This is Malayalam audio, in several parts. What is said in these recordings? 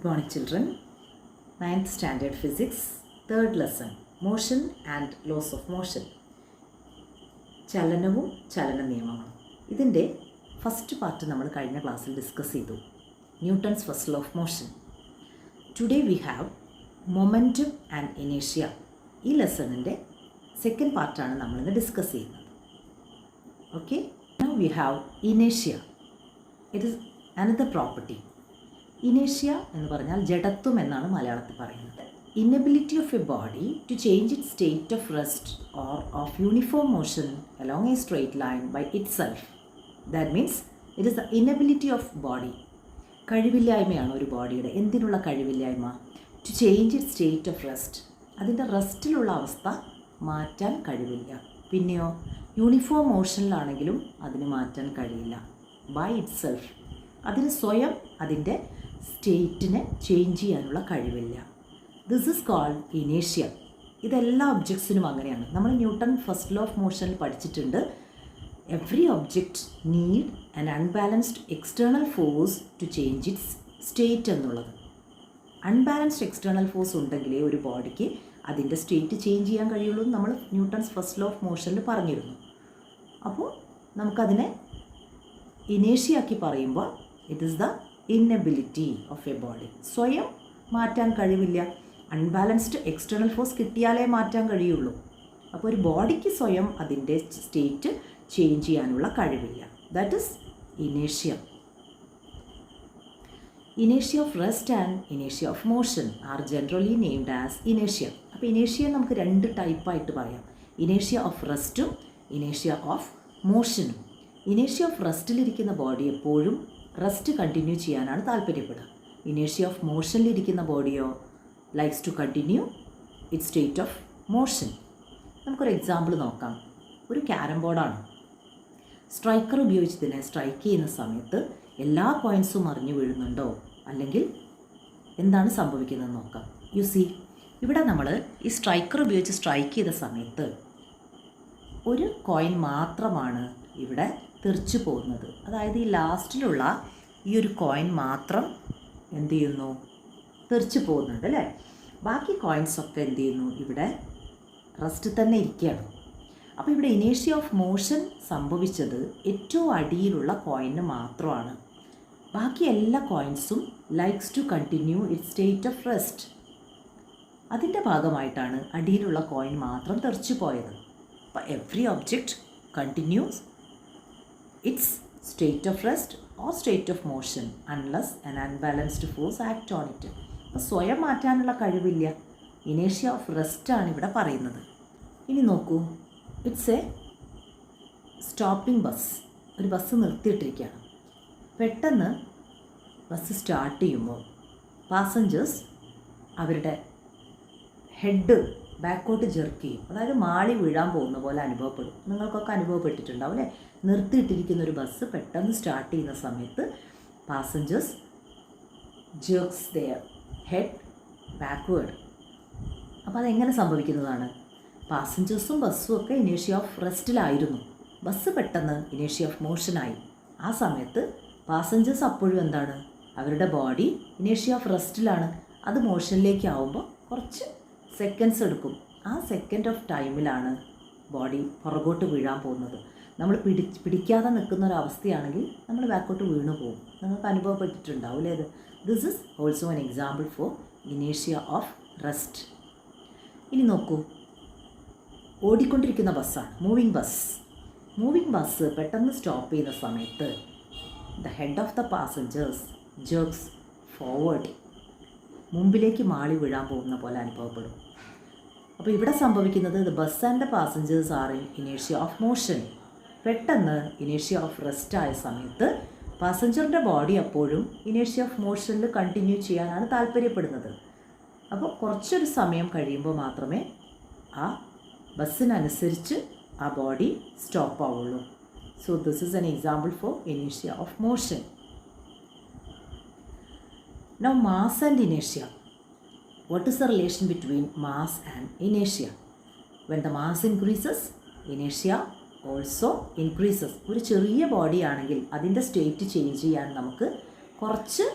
Good morning children. 9th standard physics, 3rd lesson, motion and laws of motion. ചലനവും ചലന നിയമങ്ങളും. ഇതിൻ്റെ ഫസ്റ്റ് പാർട്ട് നമ്മൾ കഴിഞ്ഞ ക്ലാസ്സിൽ ഡിസ്കസ് ചെയ്തു. Newton's first law of motion. Today we have momentum and ഇനേഷ്യ. ഈ ലെസണിൻ്റെ സെക്കൻഡ് പാർട്ടാണ് നമ്മളിന്ന് ഡിസ്കസ് ചെയ്യുന്നത്. ഓക്കെ, നൗ വി ഹാവ് ഇനേഷ്യ. It is another property. ഇനേഷ്യ എന്ന് പറഞ്ഞാൽ ജഡത്വം എന്നാണ് മലയാളത്തിൽ പറയുന്നത്. Inability of a body to change it state of rest or of uniform motion along a straight line by itself. That means it is the inability of body. കഴിവില്ലായ്മയാണ് ഒരു ബോഡിയുടെ. എന്തിനുള്ള കഴിവില്ലായ്മ? To change it state of rest. അതിൻ്റെ റെസ്റ്റിലുള്ള അവസ്ഥ മാറ്റാൻ കഴിവില്ല. പിന്നെയോ യൂണിഫോം മോഷനിലാണെങ്കിലും അതിന് മാറ്റാൻ കഴിയില്ല. ബൈ ഇറ്റ് സെൽഫ്, അതിന് സ്വയം അതിൻ്റെ സ്റ്റേറ്റിനെ ചേഞ്ച് ചെയ്യാനുള്ള കഴിവില്ല. ദിസ് ഇസ് കോൾഡ് ഇനേഷ്യ. ഇതെല്ലാ ഒബ്ജക്ട്സിനും അങ്ങനെയാണ്. നമ്മൾ ന്യൂട്ടൺ ഫസ്റ്റ് ലോ ഓഫ് മോഷനിൽ പഠിച്ചിട്ടുണ്ട്. Every object need an unbalanced external force to change its state എന്നുള്ളത്. അൺബാലൻസ്ഡ് എക്സ്റ്റേണൽ ഫോഴ്സ് ഉണ്ടെങ്കിലേ ഒരു ബോഡിക്ക് അതിൻ്റെ സ്റ്റേറ്റ് ചേഞ്ച് ചെയ്യാൻ കഴിയുള്ളൂ എന്ന് നമ്മൾ ന്യൂട്ടൺസ് ഫസ്റ്റ് ലോ ഓഫ് മോഷനിൽ പറഞ്ഞിരുന്നു. അപ്പോൾ നമുക്കതിനെ ഇനേഷ്യാക്കി പറയുമ്പോൾ it is the inability of a body. സ്വയം മാറ്റാൻ കഴിവില്ല. അൺബാലൻസ്ഡ് എക്സ്റ്റേണൽ ഫോഴ്സ് കിട്ടിയാലേ മാറ്റാൻ കഴിയുള്ളൂ. അപ്പോൾ ഒരു ബോഡിക്ക് സ്വയം അതിൻ്റെ സ്റ്റേറ്റ് ചേഞ്ച് ചെയ്യാനുള്ള കഴിവില്ല. That is ഇനേഷ്യ. ഇനേഷ്യ of rest and ഇനേഷ്യ of motion are generally named as ഇനേഷ്യ. അപ്പോൾ ഇനേഷ്യ നമുക്ക് രണ്ട് ടൈപ്പായിട്ട് പറയാം. ഇനേഷ്യ ഓഫ് റെസ്റ്റും ഇനേഷ്യ ഓഫ് മോഷനും. ഇനേഷ്യ ഓഫ് റെസ്റ്റിലിരിക്കുന്ന ബോഡി എപ്പോഴും റെസ്റ്റ് കണ്ടിന്യൂ ചെയ്യാനാണ് താല്പര്യപ്പെടുക. ഇനേഷ്യ of മോഷനിലിരിക്കുന്ന ബോഡിയോ likes to continue it state of motion. നമുക്കൊരു എക്സാമ്പിൾ നോക്കാം. ഒരു ക്യാരം ബോർഡാണ്. സ്ട്രൈക്കർ ഉപയോഗിച്ച് ഇതിനെ സ്ട്രൈക്ക് ചെയ്യുന്ന സമയത്ത് എല്ലാ കോയിൻസും മറിഞ്ഞു വീഴുന്നുണ്ടോ, അല്ലെങ്കിൽ എന്താണ് സംഭവിക്കുന്നതെന്ന് നോക്കാം. യു സി, ഇവിടെ നമ്മൾ ഈ സ്ട്രൈക്കർ ഉപയോഗിച്ച് സ്ട്രൈക്ക് ചെയ്ത സമയത്ത് ഒരു കോയിൻ മാത്രമാണ് ഇവിടെ തെറിച്ചു പോകുന്നത്. അതായത് ഈ ലാസ്റ്റിലുള്ള ഈ ഒരു കോയിൻ മാത്രം എന്ത് ചെയ്യുന്നു? തെറിച്ചു പോകുന്നുണ്ട് അല്ലേ? ബാക്കി കോയിൻസൊക്കെ എന്ത് ചെയ്യുന്നു? ഇവിടെ റെസ്റ്റ് തന്നെ ഇരിക്കുകയാണ്. അപ്പോൾ ഇവിടെ ഇനേഷ്യ ഓഫ് മോഷൻ സംഭവിച്ചത് ഏറ്റവും അടിയിലുള്ള കോയിന് മാത്രമാണ്. ബാക്കി എല്ലാ കോയിൻസും likes to continue it state of rest. അതിൻ്റെ ഭാഗമായിട്ടാണ് അടിയിലുള്ള കോയിൻ മാത്രം തെറിച്ചു പോയത്. അപ്പോൾ every object continues its state of rest or state of motion unless an unbalanced force act on it. അപ്പോൾ സ്വയം മാറ്റാനുള്ള കഴിവില്ല. ഇനേഷ്യ ഓഫ് റെസ്റ്റ് ആണ് ഇവിടെ പറയുന്നത്. ഇനി നോക്കൂ, ഇറ്റ്സ് എ സ്റ്റോപ്പിംഗ് ബസ്. ഒരു ബസ് നിർത്തിയിട്ടിരിക്കുകയാണ്. പെട്ടെന്ന് ബസ് സ്റ്റാർട്ട് ചെയ്യുമ്പോൾ പാസഞ്ചേഴ്സ് അവരുടെ ഹെഡ് ബാക്കോട്ട് ജെർക്ക് ചെയ്യും. അതായത് മാളി വീഴാൻ പോകുന്ന പോലെ അനുഭവപ്പെടും. നിങ്ങൾക്കൊക്കെ അനുഭവപ്പെട്ടിട്ടുണ്ടാവും അല്ലേ? നിർത്തിയിട്ടിരിക്കുന്ന ഒരു ബസ് പെട്ടെന്ന് സ്റ്റാർട്ട് ചെയ്യുന്ന സമയത്ത് പാസഞ്ചേഴ്സ് ജെർക്സ് ദെയർ ഹെഡ് ബാക്ക്വേർഡ്. അപ്പോൾ അതെങ്ങനെ സംഭവിക്കുന്നതാണ്? പാസഞ്ചേഴ്സും ബസ്സും ഒക്കെ ഇനേഷ്യ ഓഫ് റെസ്റ്റിലായിരുന്നു. ബസ് പെട്ടെന്ന് ഇനേഷ്യ ഓഫ് മോഷനായി. ആ സമയത്ത് പാസഞ്ചേഴ്സ് അപ്പോഴും എന്താണ്? അവരുടെ ബോഡി ഇനേഷ്യ ഓഫ് റെസ്റ്റിലാണ്. അത് മോഷനിലേക്ക് ആവുമ്പോൾ കുറച്ച് സെക്കൻഡ്സ് എടുക്കും. ആ സെക്കൻഡ് ഓഫ് ടൈമിലാണ് ബോഡി പുറകോട്ട് വീഴാൻ പോകുന്നത്. നമ്മൾ പിടിക്കാതെ നിൽക്കുന്ന ഒരവസ്ഥയാണെങ്കിൽ നമ്മൾ ബാക്കോട്ട് വീണു പോകും. നിങ്ങൾക്ക് അനുഭവപ്പെട്ടിട്ടുണ്ടാവും അല്ലേ? This is also an example for ഇനേഷ്യ ഓഫ് റെസ്റ്റ്. ഇനി നോക്കൂ, ഓടിക്കൊണ്ടിരിക്കുന്ന ബസ്സാണ്, മൂവിങ് ബസ്. മൂവിങ് ബസ് പെട്ടെന്ന് സ്റ്റോപ്പ് ചെയ്യുന്ന സമയത്ത് the head of the passengers jerks forward. മുമ്പിലേക്ക് മാളി വീഴാൻ പോകുന്ന പോലെ അനുഭവപ്പെടും. അപ്പോൾ ഇവിടെ സംഭവിക്കുന്നത് the bus and the passengers are in ഇനേഷ്യ ഓഫ് മോഷൻ. പെട്ടെന്ന് ഇനേഷ്യ ഓഫ് റെസ്റ്റ് ആയ സമയത്ത് പാസഞ്ചറിൻ്റെ ബോഡി അപ്പോഴും ഇനേഷ്യ ഓഫ് മോഷനിൽ കണ്ടിന്യൂ ചെയ്യാനാണ് താല്പര്യപ്പെടുന്നത്. അപ്പോൾ കുറച്ചൊരു സമയം കഴിയുമ്പോൾ മാത്രമേ ആ ബസ്സിനനുസരിച്ച് ആ ബോഡി സ്റ്റോപ്പ് ആവുള്ളൂ. So this is an example for ഇനേഷ്യ of motion. Now mass and inertia. What is the relation between mass and inertia? When the mass increases, inertia also increases. ഒരു ചെറിയ ബോഡി ആണെങ്കിൽ അതിൻ്റെ സ്റ്റേറ്റ് ചേഞ്ച് ചെയ്യാൻ നമുക്ക് കുറച്ച്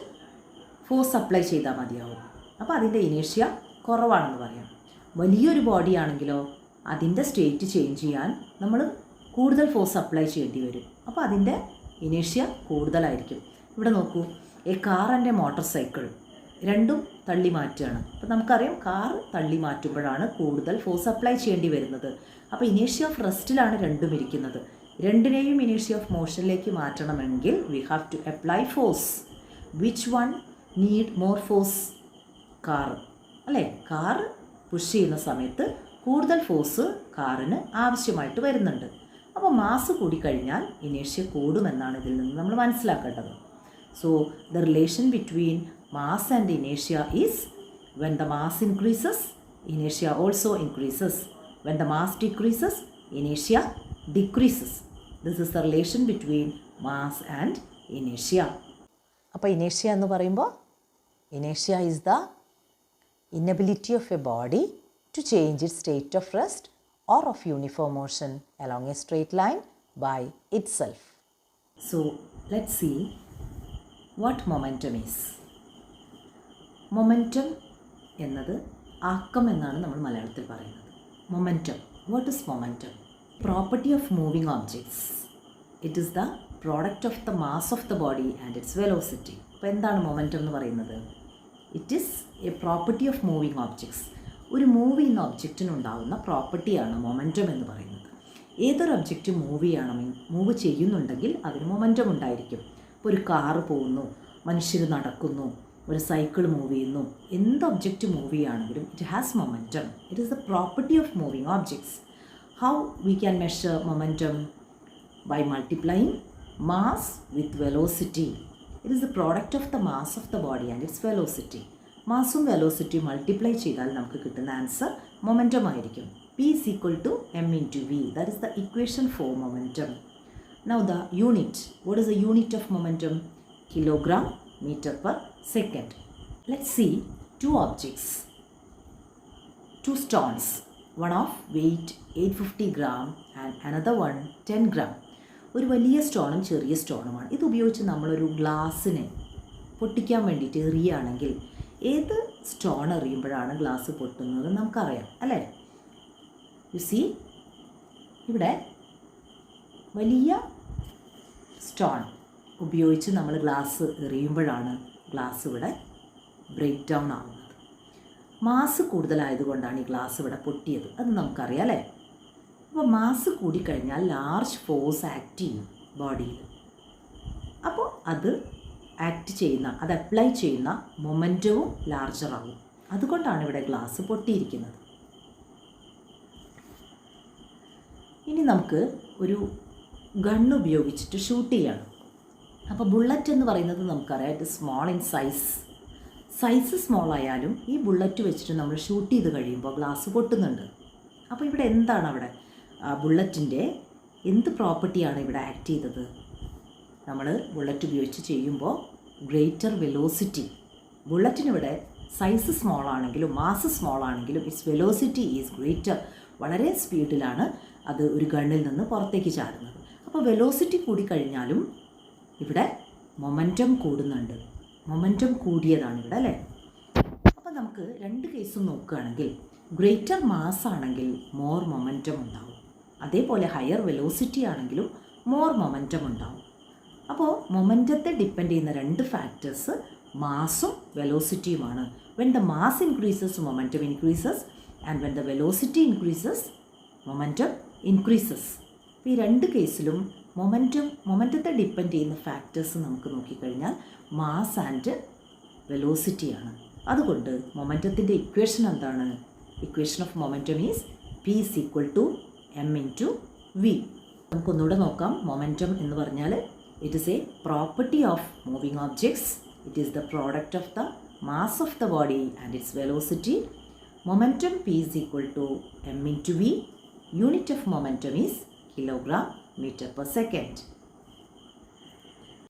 ഫോഴ്സ് അപ്ലൈ ചെയ്താൽ മതിയാവും. അപ്പോൾ അതിൻ്റെ ഇനേഷ്യ കുറവാണെന്ന് പറയാം. വലിയൊരു ബോഡി ആണെങ്കിലോ അതിൻ്റെ സ്റ്റേറ്റ് ചേഞ്ച് ചെയ്യാൻ നമ്മൾ കൂടുതൽ ഫോഴ്സ് അപ്ലൈ ചെയ്യേണ്ടി വരും. അപ്പോൾ അതിൻ്റെ ഇനേഷ്യ കൂടുതലായിരിക്കും. ഇവിടെ നോക്കൂ, A car and A motor cycle രണ്ടും തള്ളി മാറ്റുകയാണ്. അപ്പോൾ നമുക്കറിയാം കാർ തള്ളി മാറ്റുമ്പോഴാണ് കൂടുതൽ ഫോഴ്സ് അപ്ലൈ ചെയ്യേണ്ടി വരുന്നത്. അപ്പോൾ ഇനേഷ്യ ഓഫ് റെസ്റ്റിലാണ് രണ്ടും ഇരിക്കുന്നത്. രണ്ടിനെയും ഇനേഷ്യ ഓഫ് മോഷനിലേക്ക് മാറ്റണമെങ്കിൽ we have to apply force. Which one need more force? Car അല്ലേ? കാർ പുഷ് ചെയ്യുന്ന സമയത്ത് കൂടുതൽ ഫോഴ്സ് കാറിന് ആവശ്യമായിട്ട് വരുന്നുണ്ട്. അപ്പോൾ മാസ് കൂടിക്കഴിഞ്ഞാൽ ഇനേഷ്യ കൂടുമെന്നാണ് ഇതിൽ നിന്ന് നമ്മൾ മനസ്സിലാക്കേണ്ടത്. So the relation between mass and ഇനേഷ്യ is when the mass increases ഇനേഷ്യ also increases. When the mass decreases ഇനേഷ്യ decreases. This is the relation between mass and ഇനേഷ്യ. അപ്പോൾ ഇനേഷ്യ എന്ന് പറയുമ്പോൾ ഇനേഷ്യ is the inability of a body to change its state of rest or of uniform motion along a straight line by itself. So let's see what momentum is. Momentum എന്നത് ആക്കം എന്നാണ് നമ്മൾ മലയാളത്തിൽ പറയുന്നത്. Momentum. What is momentum? Property of moving objects. It is the product of the mass of the body and its velocity. അപ്പോൾ എന്താണ് മൊമെൻറ്റം എന്ന് പറയുന്നത്? It is a property of moving objects. ഒരു മൂവ് ചെയ്യുന്ന ഒബ്ജക്റ്റിനുണ്ടാകുന്ന പ്രോപ്പർട്ടിയാണ് മൊമെൻറ്റം എന്ന് പറയുന്നത്. ഏതൊരു ഒബ്ജക്റ്റ് മൂവ് ചെയ്യുന്നുണ്ടെങ്കിൽ അതിന് മൊമെൻറ്റം ഉണ്ടായിരിക്കും. ഇപ്പോൾ ഒരു കാറ് പോകുന്നു, മനുഷ്യർ നടക്കുന്നു, ഒരു സൈക്കിൾ മൂവ് ചെയ്യുന്നു, എന്ത് ഒബ്ജക്റ്റ് മൂവ് ചെയ്യുകയാണെങ്കിലും it has momentum. It is the property of moving objects. How we can measure momentum? By multiplying mass with velocity. It is the product of the mass of the body and its velocity. മാസും വെലോസിറ്റി മൾട്ടിപ്ലൈ ചെയ്താൽ നമുക്ക് കിട്ടുന്ന ആൻസർ മൊമെൻറ്റം ആയിരിക്കും. P is equal to m into v. That is the equation for momentum. Now the unit. What is the unit of momentum? Kilogram meter per second. Let's see two objects. Two stones. One of weight 850 gram and another one 10 gram. ഒരു വലിയ സ്റ്റോണും ചെറിയ സ്റ്റോണുമാണ്. ഇതുപയോഗിച്ച് നമ്മളൊരു ഗ്ലാസ്സിനെ പൊട്ടിക്കാൻ വേണ്ടിയിട്ട് എറിയുകയാണെങ്കിൽ ഏത് സ്റ്റോൺ എറിയുമ്പോഴാണ് ഗ്ലാസ് പൊട്ടുന്നത് നമുക്കറിയാം അല്ലേ? യു സി, ഇവിടെ വലിയ സ്റ്റോൺ ഉപയോഗിച്ച് നമ്മൾ ഗ്ലാസ് എറിയുമ്പോഴാണ് ഗ്ലാസ് ഇവിടെ ബ്രേക്ക് ഡൗൺ ആവുന്നത്. മാസ് കൂടുതലായതുകൊണ്ടാണ് ഈ ഗ്ലാസ് ഇവിടെ പൊട്ടിയത്. അത് നമുക്കറിയാം അല്ലേ? അപ്പോൾ മാസ് കൂടിക്കഴിഞ്ഞാൽ ലാർജ് ഫോഴ്സ് ആക്ട് ചെയ്യും ബോഡിയിൽ. അപ്പോൾ അത് അപ്ലൈ ചെയ്യുന്ന മൊമെൻറ്റവും ലാർജറാകും. അതുകൊണ്ടാണ് ഇവിടെ ഗ്ലാസ് പൊട്ടിയിരിക്കുന്നത്. ഇനി നമുക്ക് ഒരു ഗണ്ണ് ഉപയോഗിച്ചിട്ട് ഷൂട്ട് ചെയ്യണം. അപ്പോൾ ബുള്ളറ്റ് എന്ന് പറയുന്നത് നമുക്കറിയാം, ഇത് സ്മോൾ ഇൻ സൈസ് സ്മോൾ ആയാലും ഈ ബുള്ളറ്റ് വെച്ചിട്ട് നമ്മൾ ഷൂട്ട് ചെയ്ത് കഴിയുമ്പോൾ ഗ്ലാസ് പൊട്ടുന്നുണ്ട്. അപ്പോൾ ഇവിടെ എന്താണ് അവിടെ ബുള്ളറ്റിൻ്റെ എന്ത് പ്രോപ്പർട്ടിയാണ് ഇവിടെ ആക്ട് ചെയ്തത്? നമ്മൾ ബുള്ളറ്റ് ഉപയോഗിച്ച് ചെയ്യുമ്പോൾ ഗ്രേറ്റർ വെലോസിറ്റി. ബുള്ളറ്റിനിവിടെ സൈസ് സ്മോൾ ആണെങ്കിലും മാസ് സ്മോൾ ആണെങ്കിലും ഇറ്റ്സ് വെലോസിറ്റി ഈസ് ഗ്രേറ്റർ. വളരെ സ്പീഡിലാണ് അത് ഒരു ഗണ്ണിൽ നിന്ന് പുറത്തേക്ക് ചാടുന്നത്. അപ്പോൾ വെലോസിറ്റി കൂടിക്കഴിഞ്ഞാലും ഇവിടെ മൊമെൻറ്റം കൂടുന്നുണ്ട്. മൊമെൻറ്റം കൂടിയതാണ് ഇവിടെ അല്ലേ? അപ്പോൾ നമുക്ക് രണ്ട് കേസും നോക്കുകയാണെങ്കിൽ ഗ്രേറ്റർ മാസ് ആണെങ്കിൽ മോർ മൊമെൻറ്റം ഉണ്ടാവും. അതേപോലെ ഹയർ വെലോസിറ്റി ആണെങ്കിലും മോർ മൊമെൻറ്റം ഉണ്ടാവും. അപ്പോൾ മൊമെൻറ്റത്തെ ഡിപ്പെൻഡ് ചെയ്യുന്ന രണ്ട് ഫാക്ടേഴ്സ് മാസും വെലോസിറ്റിയുമാണ്. When the mass increases momentum increases and when the velocity increases momentum increases. ഈ രണ്ട് കേസിലും മൊമെൻറ്റത്തെ ഡിപ്പെൻഡ് ചെയ്യുന്ന ഫാക്ടേഴ്സ് നമുക്ക് നോക്കിക്കഴിഞ്ഞാൽ മാസ് ആൻഡ് വെലോസിറ്റിയാണ്. അതുകൊണ്ട് മൊമെൻറ്റത്തിൻ്റെ ഇക്വേഷൻ എന്താണ്? Equation of momentum is P is equal to m into v. നമുക്കൊന്നുകൂടെ നോക്കാം. മൊമെൻറ്റം എന്ന് പറഞ്ഞാൽ it is a property of moving objects. It is the product of the mass of the body and its velocity. Momentum P is equal to m into v. Unit of momentum is kilogram meter per second.